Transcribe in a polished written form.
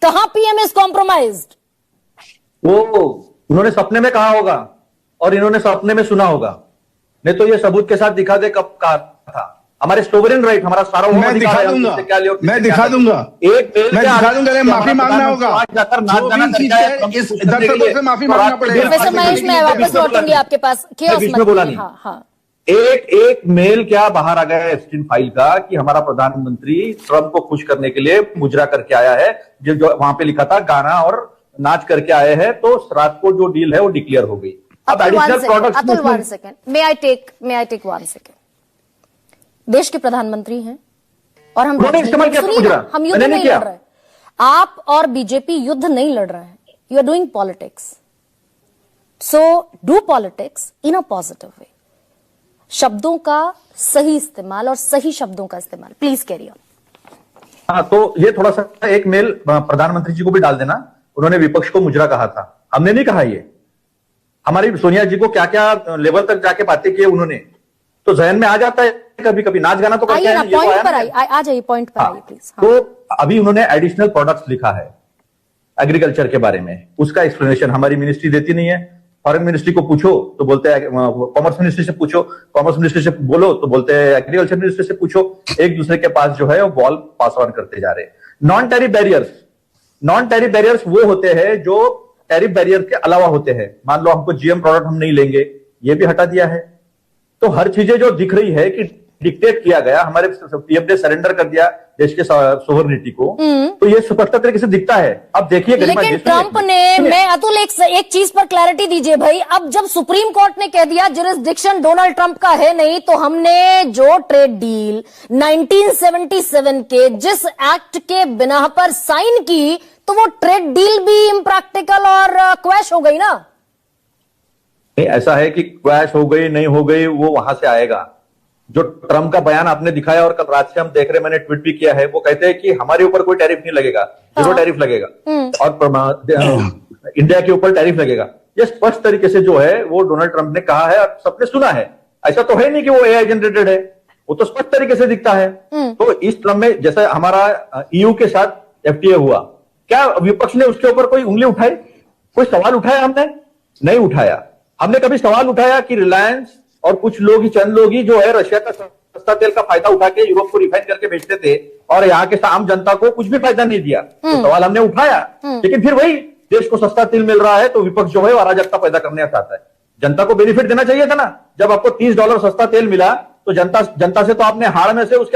कहां PM is compromised? वो उन्होंने सपने में कहा होगा और इन्होंने सपने में सुना होगा, नहीं तो ये सबूत के साथ दिखा दे कब कहा था। हमारे सोवरेन राइट, हमारा सारा मैं दिखा दूंगा, मैं दिखा दूंगा, मैं दिखा दूंगा। माफी मांगना होगा, जो भी चीज है इस दर्शकों से माफी मांगना पड़ेगा। प्रोफेसर महेश, मैं वापस लौटूंगी आपके पास। बीच में बोला नहीं। हाँ, हाँ। एक मेल क्या बाहर आ गया है एप्स्टीन फाइल का कि हमारा प्रधानमंत्री ट्रंप को खुश करने के लिए मुजरा करके आया है, जो वहां पे लिखा था गाना और नाच करके आए हैं, तो रात को जो डील है वो डिक्लेयर हो गई। अब additional products, Atul 1 second, may I take 1 second. देश के प्रधानमंत्री हैं और हम इस्तेमाल किया मुजरा, हम युद्ध नहीं लड़ रहे। आप और बीजेपी युद्ध नहीं लड़ रहे हैं, you are doing politics. So do politics in a positive way. शब्दों का सही इस्तेमाल और सही शब्दों का इस्तेमाल। Please carry on. हाँ, तो ये थोड़ा सा एक मेल प्रधानमंत्री जी को भी डाल देना। उन्होंने विपक्ष को मुजरा कहा था, हमने नहीं कहा। ये हमारी सोनिया जी को क्या क्या लेवल तक जाके बातें की उन्होंने, तो जहन में आ जाता है कभी कभी। नाच गाना तो करते हैं, पॉइंट पर आ जाइए, पॉइंट पर आइए प्लीज। तो अभी उन्होंने एडिशनल प्रोडक्ट्स लिखा है एग्रीकल्चर के बारे में, उसका एक्सप्लेनेशन हमारी मिनिस्ट्री देती नहीं है। फॉरेन मिनिस्ट्री को पूछो तो बोलते हैं, कॉमर्स मिनिस्ट्री से पूछो, कॉमर्स मिनिस्ट्री से बोलो तो बोलते हैं एग्रीकल्चर मिनिस्ट्री से पूछो। एक दूसरे के पास जो है वो बॉल पास ऑन करते जा रहे हैं। नॉन टैरिफ बैरियर्स वो होते हैं जो टैरिफ बैरियर के अलावा होते हैं। मान लो हमको जीएम प्रोडक्ट हम नहीं लेंगे, ये भी हटा दिया है। तो हर चीजें जो दिख रही है कि डिक्टेट किया गया, हमारे पीएम ने सरेंडर कर दिया देश के सोवरेनिटी को, तो ये स्पष्ट तरीके से दिखता है। अब देखिए, लेकिन ट्रंप ने, मैं अतुल एक चीज पर क्लैरिटी दीजिए भाई। अब जब सुप्रीम कोर्ट ने कह दिया जुरिस्डिक्शन डोनाल्ड ट्रंप का है नहीं, तो हमने जो ट्रेड डील 1977 के जिस एक्ट के बिना पर साइन की, तो वो ट्रेड डील भी इम्प्रैक्टिकल और क्वैश हो गई ना। ऐसा है कि क्वैश हो गई नहीं हो गई वो वहां से आएगा। जो ट्रंप का बयान आपने दिखाया और कल रात से हम देख रहे, मैंने ट्वीट भी किया है, वो कहते हैं कि हमारे ऊपर कोई टैरिफ नहीं लगेगा, जीरो टैरिफ लगेगा और इंडिया के ऊपर टैरिफ लगेगा। ये स्पष्ट तरीके से जो है वो डोनाल्ड ट्रंप ने कहा है और सबने सुना है। ऐसा तो है नहीं कि वो एआई जनरेटेड है, वो तो स्पष्ट तरीके से दिखता है। तो इस क्रम में जैसे हमारा ईयू के साथ एफटीए हुआ, क्या विपक्ष ने उसके ऊपर कोई उंगली उठाई, कोई सवाल उठाया? हमने नहीं उठाया। हमने कभी सवाल उठाया कि रिलायंस और कुछ लोग ही, चंद लोग ही जो है रशिया का सस्ता तेल का फायदा उठा के यूरोप को रिफाइन करके बेचते थे और यहाँ के आम जनता को कुछ भी फायदा नहीं दिया? तो सवाल हमने उठाया, लेकिन फिर वही देश को सस्ता तेल मिल रहा है तो विपक्ष जो है अराजकता पैदा करने चाहता है। जनता को बेनिफिट देना चाहिए था ना। जब आपको $30 सस्ता तेल मिला तो जनता से तो आपने हाड़ में से उसके